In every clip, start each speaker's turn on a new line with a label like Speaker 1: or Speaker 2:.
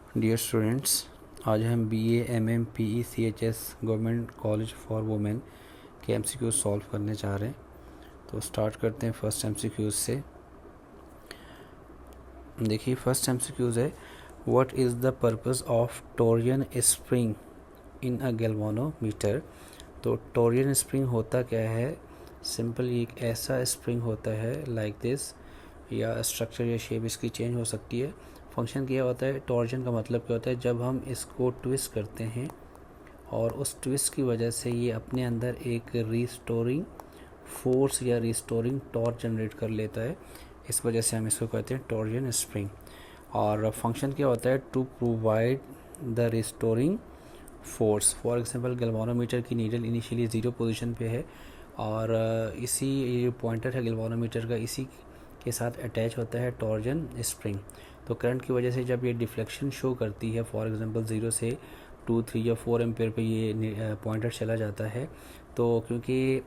Speaker 1: Dear students, आज हम BA MM PE CHS government college for women के MCQ solve करने जा रहे हैं। तो स्टार्ट करते हैं फर्स्ट MCQ से। देखिए, फर्स्ट MCQ है, what is the purpose of torsion spring in a galvanometer. तो टोरियन स्प्रिंग होता क्या है? सिंपल एक ऐसा स्प्रिंग होता है लाइक दिस, या स्ट्रक्चर या शेप इसकी चेंज हो सकती है। फंक्शन क्या होता है? टॉर्जन का मतलब क्या होता है? जब हम इसको ट्विस्ट करते हैं और उस ट्विस्ट की वजह से ये अपने अंदर एक रिस्टोरिंग फोर्स या रिस्टोरिंग टॉर्क जनरेट कर लेता है, इस वजह से हम इसको कहते हैं टॉर्जन स्प्रिंग। और फंक्शन क्या होता है? To provide the restoring force. For example, galvanometer की नीडल इनिशियली 0 पोजीशन पे है और इसी ये पॉइंटर है गैल्वानोमीटर का, इसी के साथ अटैच होता है टॉर्जन स्प्रिंग। तो करंट की वजह से जब ये डिफ्लेक्शन शो करती है, फॉर एग्जांपल 0 से 2, 3 या 4 एम्पेयर पे ये पॉइंटर चला जाता है, तो क्योंकि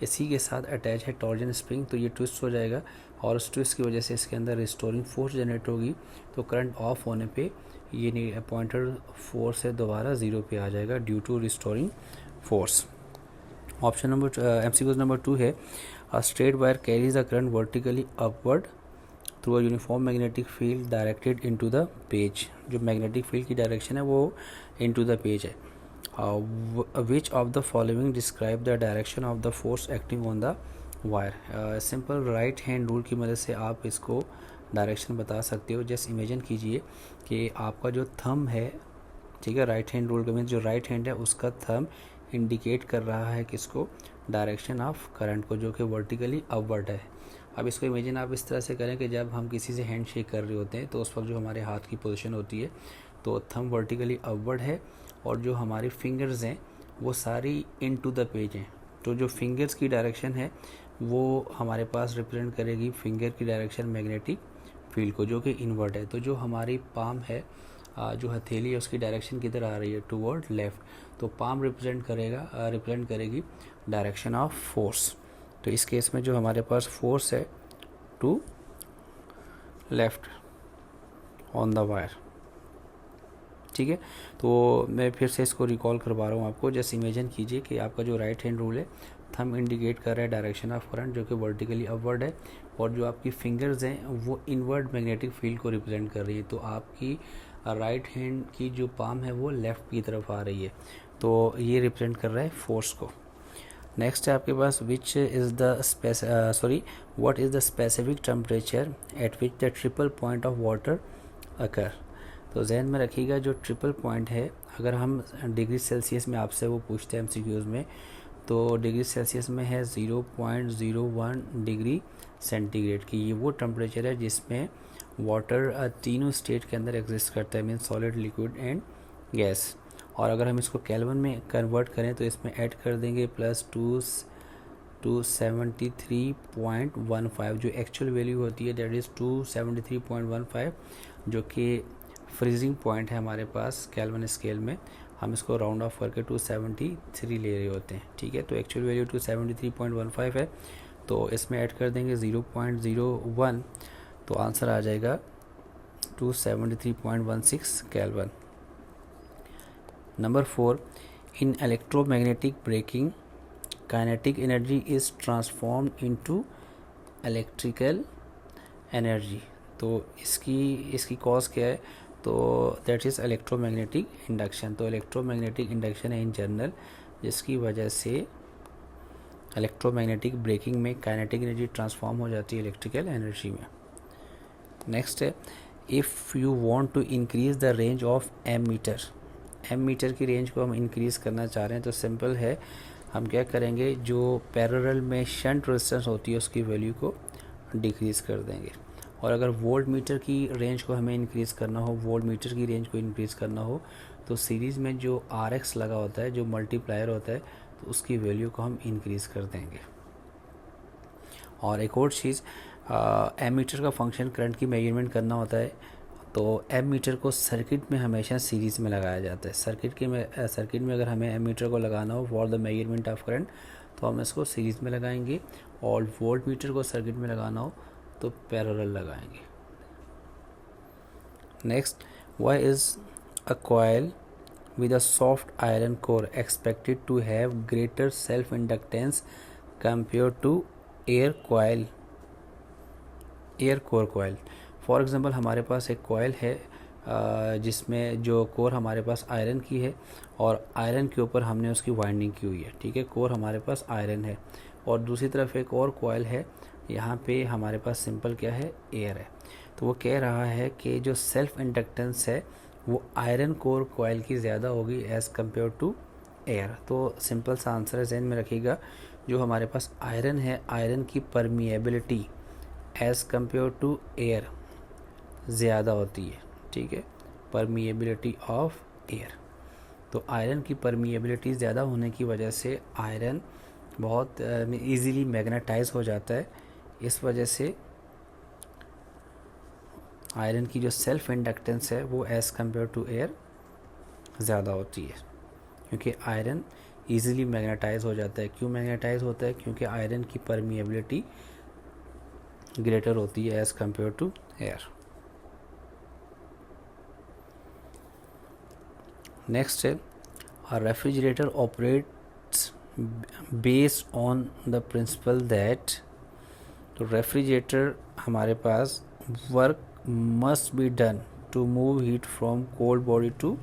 Speaker 1: इसी के साथ अटैच है टॉर्जन स्प्रिंग, तो ये ट्विस्ट हो जाएगा और उस ट्विस्ट की वजह से इसके अंदर रिस्टोरिंग फोर्स जनरेट होगी। तो करंट ऑफ होने पे ये पॉइंटर 4 से दोबारा 0 पे आ जाएगा due to restoring force. Option number MCQ number 2 है, a straight wire carries a current vertically upward through a uniform magnetic field directed into the page. जो मैग्नेटिक फील्ड की डायरेक्शन है वो इनटू द पेज है। Which of the following describe the direction of the force acting on the wire. Simple right hand rule की मदद से आप इसको डायरेक्शन बता सकते हो। जस्ट इमेजिन कीजिए कि आपका जो थंब है, ठीक है, राइट हैंड रूल का मीन्स जो राइट हैंड है उसका थंब इंडिकेट कर रहा है किसको? डायरेक्शन ऑफ करंट को, जो कि वर्टिकली अपवर्ड है। अब इसको इमेजिन आप इस तरह से करें कि जब हम किसी से हैंड शेक कर रहे होते हैं तो उस वक्त जो हमारे हाथ की पोजीशन होती है, तो थंब वर्टिकली अपवर्ड है और जो हमारी फिंगर्स हैं वो सारी इनटू द पेज हैं। तो जो फिंगर्स की डायरेक्शन है वो हमारे पास रिप्रेजेंट करेगी फिंगर की डायरेक्शन मैग्नेटिक फील्ड को, जो कि इनवर्ड है। तो जो हमारी पाम है, जो हथेली है, उसकी डायरेक्शन किधर आ रही है? Toward left. तो पाम रिप्रेजेंट करेगी डायरेक्शन ऑफ फोर्स। तो इस केस में जो हमारे पास फोर्स है to left on the wire, ठीक है। तो मैं फिर से इसको रिकॉल करवा रहा हूँ आपको। जस्ट इमेजिन कीजिए कि आपका जो राइट हैंड रूल है, थंब इंडिकेट कर रहा है डायरेक्शन ऑफ करंट जो कि वर्टिकली अपवर्ड है, और जो आपकी फिंगर्स हैं वो इनवर्ड मैग्नेटिक फील्ड को रिप्रेजेंट कर रही है। तो आपकी राइट हैंड की जो पाम है वो लेफ़्ट की तरफ आ रही है, तो ये रिप्रेजेंट कर रहा है फोर्स को। नेक्स्ट है आपके पास, what is the specific temperature at which the triple point of water occur. तो जहन में रखिएगा, जो ट्रिपल पॉइंट है, अगर हम डिग्री सेल्सियस में आपसे वो पूछते हैं MCQs में, तो डिग्री सेल्सियस में है 0.01 डिग्री सेंटीग्रेड की। ये वो टेम्परेचर है जिसमें वाटर तीनों स्टेट के अंदर एग्जिस्ट करता है, mean solid, liquid and gas. और अगर हम इसको केल्विन में कन्वर्ट करें तो इसमें ऐड कर देंगे +273.15, जो एक्चुअल वैल्यू होती है दैट इज़ 273.15, जो कि फ्रीजिंग पॉइंट है हमारे पास केल्विन स्केल में। हम इसको राउंड ऑफ करके 273 ले रहे होते हैं, ठीक है। तो एक्चुअल वैल्यू 273.15 है, तो इसमें ऐड कर देंगे 0.01, तो आंसर आ जाएगा 273.16 kelvin. Number 4, in electromagnetic braking kinetic energy is transformed into electrical energy. तो इसकी कॉज क्या है? तो दैट इज़ इलेक्ट्रोमैग्नेटिक इंडक्शन। तो इलेक्ट्रोमैग्नेटिक इंडक्शन है इन जनरल, जिसकी वजह से इलेक्ट्रोमैग्नेटिक ब्रेकिंग में काइनेटिक एनर्जी ट्रांसफॉर्म हो जाती है इलेक्ट्रिकल एनर्जी में। नेक्स्ट है, if you want to increase the range of ammeter की रेंज को हम इंक्रीज़ करना चाह रहे हैं, तो सिंपल है, हम क्या करेंगे, जो पैरेलल में शंट रेजिस्टेंस होती है उसकी वैल्यू को डिक्रीज़ कर देंगे। और अगर वोल्ट मीटर की रेंज को हमें इंक्रीज़ करना हो, तो सीरीज़ में जो RX लगा होता है, जो मल्टीप्लायर होता है, तो उसकी वैल्यू को हम इंक्रीज़ कर देंगे। और एक और चीज़, एम मीटर का फंक्शन करंट की मेजरमेंट करना होता है, तो एम मीटर को सर्किट में हमेशा सीरीज़ में लगाया जाता है। सर्किट में अगर हमें एम मीटर को लगाना हो for the measurement of current, तो हम इसको सीरीज़ में लगाएंगे, और वोल्ट मीटर को सर्किट में लगाना हो तो पैरेलल लगाएंगे। Next, why is a coil with a soft iron core expected to have greater self inductance compared to air core coil. For example हमारे पास एक कोयल है जिसमें जो कोर हमारे पास आयरन की है और आयरन के ऊपर हमने उसकी वाइंडिंग की हुई है, ठीक है. कोर हमारे पास आयरन है और दूसरी तरफ एक और कोयल है, यहाँ पे हमारे पास सिंपल क्या है, एयर है. तो वो कह रहा है कि जो सेल्फ इंडक्टेंस है वो आयरन कोर कोयल की ज़्यादा होगी एज़ कम्पेयर टू एयर. तो सिंपल सा आंसर है, ज़हन में रखिएगा. जो हमारे पास आयरन है, आयरन की permeability as compared to air ज़्यादा होती है, ठीक है. Permeability of air. तो आयरन की परमिएबिलिटी ज़्यादा होने की वजह से आयरन बहुत इजीली मैग्नेटाइज हो जाता है. इस वजह से आयरन की जो सेल्फ इंडक्टेंस है वो एज़ कम्पेयर टू एयर ज़्यादा होती है, क्योंकि आयरन इजीली मैग्नेटाइज हो जाता है. क्यों मैग्नेटाइज होता है? क्योंकि आयरन की परमिएबिलिटी ग्रेटर होती है as compared to air. Next है, a refrigerator operates based on the principle that, तो रेफ्रिजरेटर हमारे पास work must be done to move heat from cold body to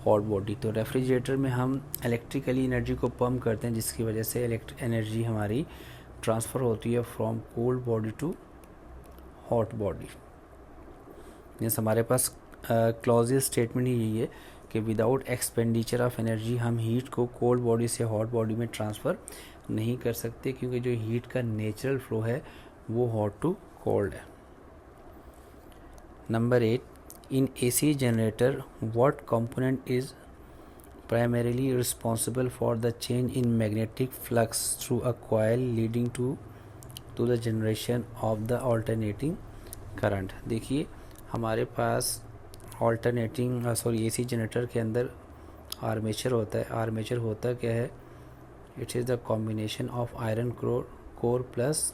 Speaker 1: hot body. तो रेफ्रिजरेटर में हम इलेक्ट्रिकली एनर्जी को पंप करते हैं जिसकी वजह से एनर्जी हमारी ट्रांसफ़र होती है from cold body to hot body. Means हमारे पास क्लॉजियल स्टेटमेंट ही यही है कि विदाउट एक्सपेंडिचर ऑफ एनर्जी हम हीट को कोल्ड बॉडी से हॉट बॉडी में ट्रांसफ़र नहीं कर सकते, क्योंकि जो हीट का नेचुरल फ्लो है वो हॉट टू कोल्ड है. Number 8, in AC generator what component is primarily responsible for the change in magnetic flux through a coil leading to the generation of the alternating current. देखिए हमारे पास AC generator के अंदर armature होता है. Armature होता क्या है? It is the combination of iron core plus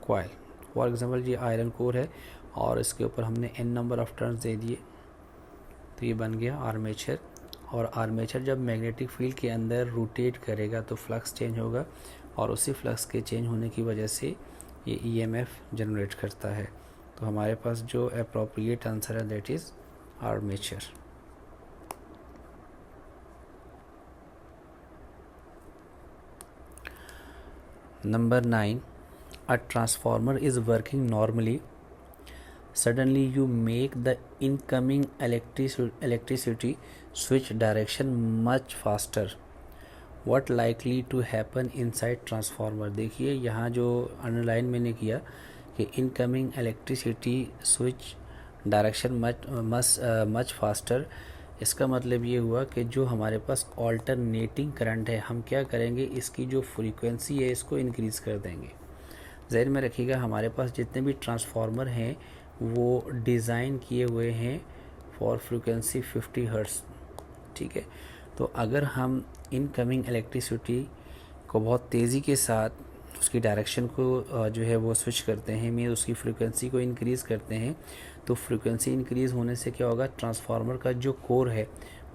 Speaker 1: coil. For example ये आयरन कोर है और इसके ऊपर हमने n नंबर ऑफ टर्न्स दे दिए, तो ये बन गया आर्मेचर. और आर्मेचर जब मैग्नेटिक फील्ड के अंदर रोटेट करेगा तो फ्लक्स चेंज होगा और उसी फ्लक्स के चेंज होने की वजह से ये EMF जनरेट करता है. तो हमारे पास जो अप्रोप्रिएट आंसर है that is armature. Number 9, a transformer is working normally. Suddenly you make the incoming electricity switch direction much faster. What likely to happen inside transformer? देखिए यहाँ जो अंडरलाइन मैंने किया कि incoming electricity switch direction much faster. इसका मतलब ये हुआ कि जो हमारे पास ऑल्टरनेटिंग करंट है हम क्या करेंगे, इसकी जो फ्रीक्वेंसी है इसको इंक्रीज़ कर देंगे. ज़हन में रखिएगा हमारे पास जितने भी ट्रांसफार्मर हैं वो डिज़ाइन किए हुए हैं फॉर फ्रीक्वेंसी 50 हर्ट्ज़, ठीक है. तो अगर हम इनकमिंग इलेक्ट्रिसिटी को बहुत तेज़ी के साथ उसकी डायरेक्शन को जो है वो स्विच करते हैं, मीन उसकी फ्रीक्वेंसी को इंक्रीज़ करते हैं, तो फ्रीक्वेंसी इंक्रीज़ होने से क्या होगा, ट्रांसफार्मर का जो कोर है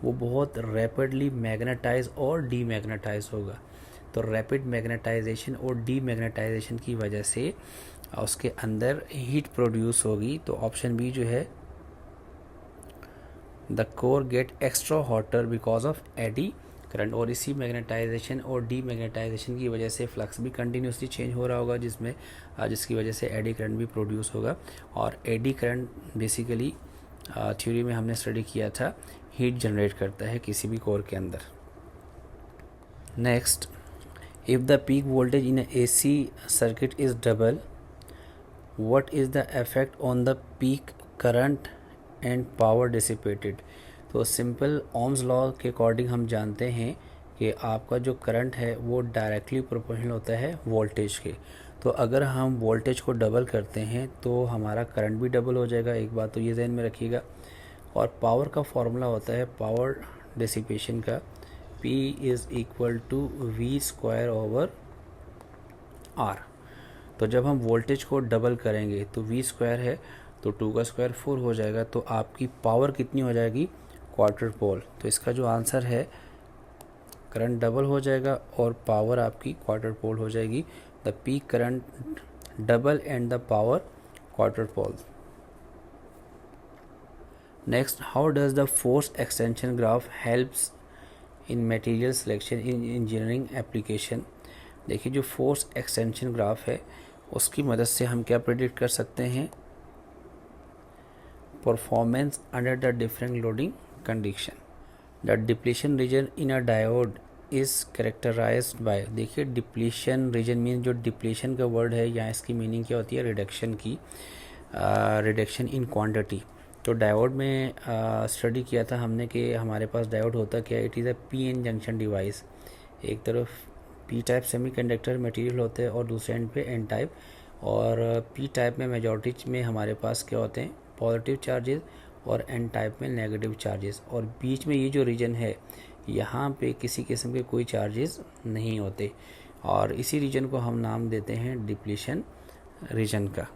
Speaker 1: वो बहुत रैपिडली मैग्नेटाइज और डीमैग्नेटाइज होगा. तो रैपिड मैग्नेटाइजेशन और डीमैग्नेटाइजेशन की वजह से उसके अंदर हीट प्रोड्यूस होगी. तो ऑप्शन बी जो है, the core get extra hotter because of eddy current. और इसी मैग्नेटाइजेशन और डीमैग्नेटाइजेशन की वजह से फ्लक्स भी कंटिन्यूसली चेंज हो रहा होगा जिसकी वजह से एडी करंट भी प्रोड्यूस होगा. और एडी करंट बेसिकली थ्योरी में हमने स्टडी किया था, हीट जनरेट करता है किसी भी कोर के अंदर. Next, if the peak voltage in AC circuit is double, what is the effect on the peak current and power dissipated. तो सिंपल ओम्स लॉ के अकॉर्डिंग हम जानते हैं कि आपका जो करंट है वो डायरेक्टली प्रोपोर्शनल होता है वोल्टेज के. तो अगर हम वोल्टेज को डबल करते हैं तो हमारा करंट भी डबल हो जाएगा. एक बात तो ये ध्यान में रखिएगा. और पावर का फॉर्मूला होता है पावर डिसिपेशन का, P is equal to V² R. तो जब हम वोल्टेज को डबल करेंगे तो V² है तो 2 का स्क्वायर 4 हो जाएगा. तो आपकी पावर कितनी हो जाएगी, क्वार्टर पोल। तो इसका जो आंसर है, करंट डबल हो जाएगा और पावर आपकी क्वार्टर पोल हो जाएगी। The peak current double and the power quadruple. Next, how does the force extension graph helps in material selection in engineering application. देखिए, जो फोर्स एक्सटेंशन ग्राफ है उसकी मदद से हम क्या प्रेडिक्ट कर सकते हैं, performance under the different loading condition. The depletion region in a diode is characterized by, देखिए डिप्लीशन रीजन मीन, जो डिप्लीशन का वर्ड है यहाँ इसकी मीनिंग क्या होती है, रिडक्शन की, रिडक्शन इन क्वांटिटी। तो डायोड में स्टडी किया था हमने कि हमारे पास डायोड होता क्या, it is a P N junction device. एक तरफ पी टाइप सेमीकंडक्टर मटेरियल होते हैं और दूसरे एंड पे एन टाइप। और पी टाइप में मेजॉरिटी में हमारे पास क्या होते हैं, पॉजिटिव चार्जेस, और एन टाइप में नेगेटिव चार्जेस। और बीच में ये जो रीजन है यहाँ पे किसी किस्म के कोई चार्जेस नहीं होते, और इसी रीजन को हम नाम देते हैं डिप्लीशन रीजन का।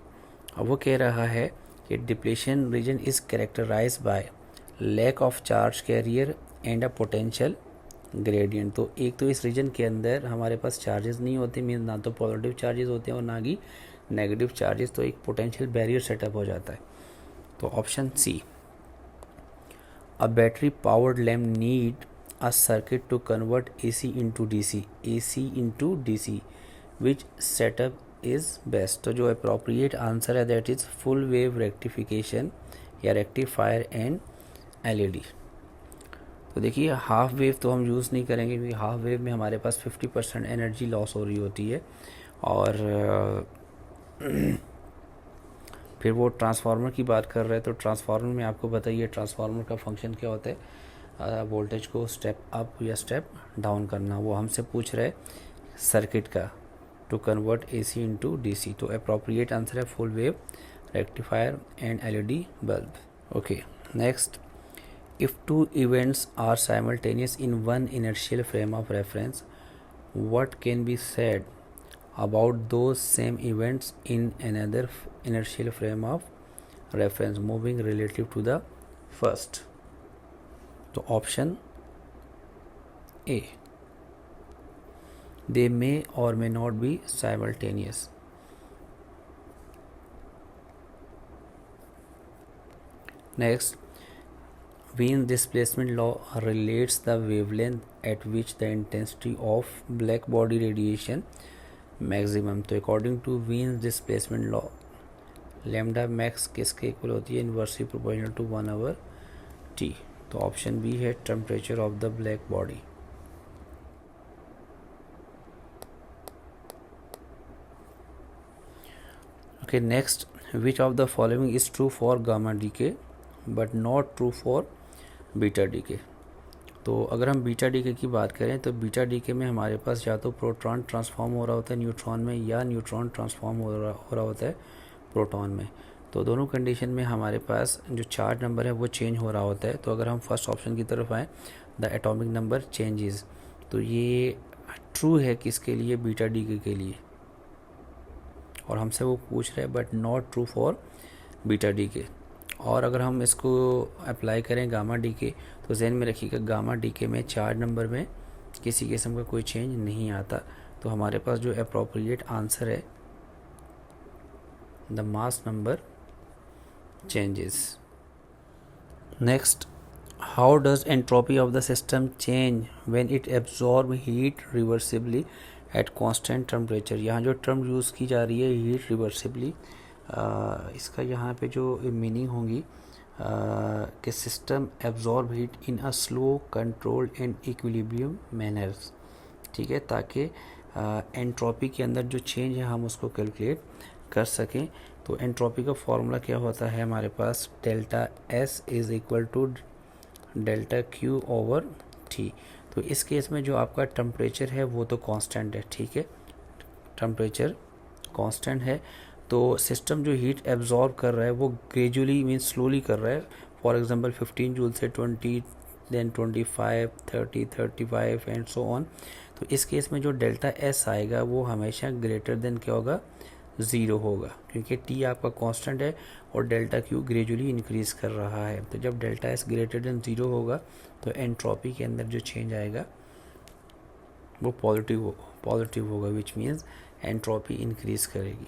Speaker 1: अब वो कह रहा है कि depletion region is characterized by lack of charge carrier and a potential gradient. तो एक तो इस रीजन के अंदर हमारे पास चार्जेस नहीं होते, मीन ना तो पॉजिटिव चार्जेस होते हैं और ना ही नेगेटिव चार्जेस, तो एक पोटेंशियल बैरियर सेटअप हो जाता है। तो option C, a battery powered lamp need a circuit to convert AC into DC, which setup is best. तो जो अप्रोप्रिएट आंसर है that is full wave rectification या रेक्टिफायर एंड LED। तो देखिए, हाफ वेव तो हम यूज़ नहीं करेंगे क्योंकि हाफ वेव में हमारे पास 50% एनर्जी लॉस हो रही होती है। और फिर वो ट्रांसफार्मर की बात कर रहे हैं, तो ट्रांसफार्मर में आपको बताइए ट्रांसफार्मर का फंक्शन क्या होता है, वोल्टेज को स्टेप अप या स्टेप डाउन करना। वो हमसे पूछ रहे सर्किट का, to convert AC into DC। तो अप्रोप्रिएट आंसर है full wave rectifier and LED bulb. Okay, next, if two events are simultaneous in one inertial frame of reference, what can be said about those same events in another inertial frame of reference moving relative to the first? तो option A, they may or may not be simultaneous. Next, Wien's displacement law relates the wavelength at which the intensity of black body radiation maximum। तो according to Wien's displacement law, lambda max किसके equal होती है, inversely proportional to 1/t। तो option B है temperature of the black body. Okay, next, which of the following is true for gamma decay but not true for beta decay. तो अगर हम beta decay की बात करें तो बीटा डीके में हमारे पास या तो प्रोटॉन ट्रांसफॉर्म हो रहा होता है न्यूट्रॉन में, या न्यूट्रॉन ट्रांसफॉर्म हो रहा होता है प्रोटॉन में। तो दोनों कंडीशन में हमारे पास जो चार्ज नंबर है वो चेंज हो रहा होता है। तो अगर हम फर्स्ट ऑप्शन की तरफ आएँ, द एटॉमिक नंबर चेंजेस, तो ये ट्रू है किसके लिए, बीटा डीके के लिए, और हमसे वो पूछ रहे हैं but not true for beta DK. और अगर हम इसको अप्लाई करें गामा डीके, तो ज़हन में रखिएगा गामा डीके में चार्ज नंबर में किसी किस्म का कोई चेंज नहीं आता। तो हमारे पास जो अप्रोप्रिएट आंसर है, the mass number changes. Next, how does entropy of the system change when it absorb heat reversibly at constant temperature. यहाँ जो टर्म यूज़ की जा रही है हीट रिवर्सिबली, इसका यहाँ पे जो मीनिंग होगी कि system absorb heat in a slow controlled and equilibrium manners. ठीक है, ताकि एंट्रोपी के अंदर जो चेंज है हम उसको कैलकुलेट कर सकें। तो एंट्रोपी का फॉर्मूला क्या होता है हमारे पास, delta S is equal to delta Q over T। तो इस केस में जो आपका टेम्परेचर है वो तो कांस्टेंट है, ठीक है, टेम्परेचर कांस्टेंट है। तो सिस्टम जो हीट एब्जॉर्ब कर रहा है वो ग्रेजुअली मीन स्लोली कर रहा है। फॉर एग्जांपल 15 जूल से 20, देन 25, 30, 35 एंड सो ऑन। तो इस केस में जो डेल्टा S आएगा वो हमेशा ग्रेटर देन क्या होगा, ज़ीरो होगा, क्योंकि टी आपका कांस्टेंट है और डेल्टा क्यू ग्रेजुअली इंक्रीज़ कर रहा है। तो जब delta S greater than zero होगा तो एंट्रोपी के अंदर जो चेंज आएगा वो पॉजिटिव होगा, विच मीन्स एंट्रोपी इंक्रीज़ करेगी।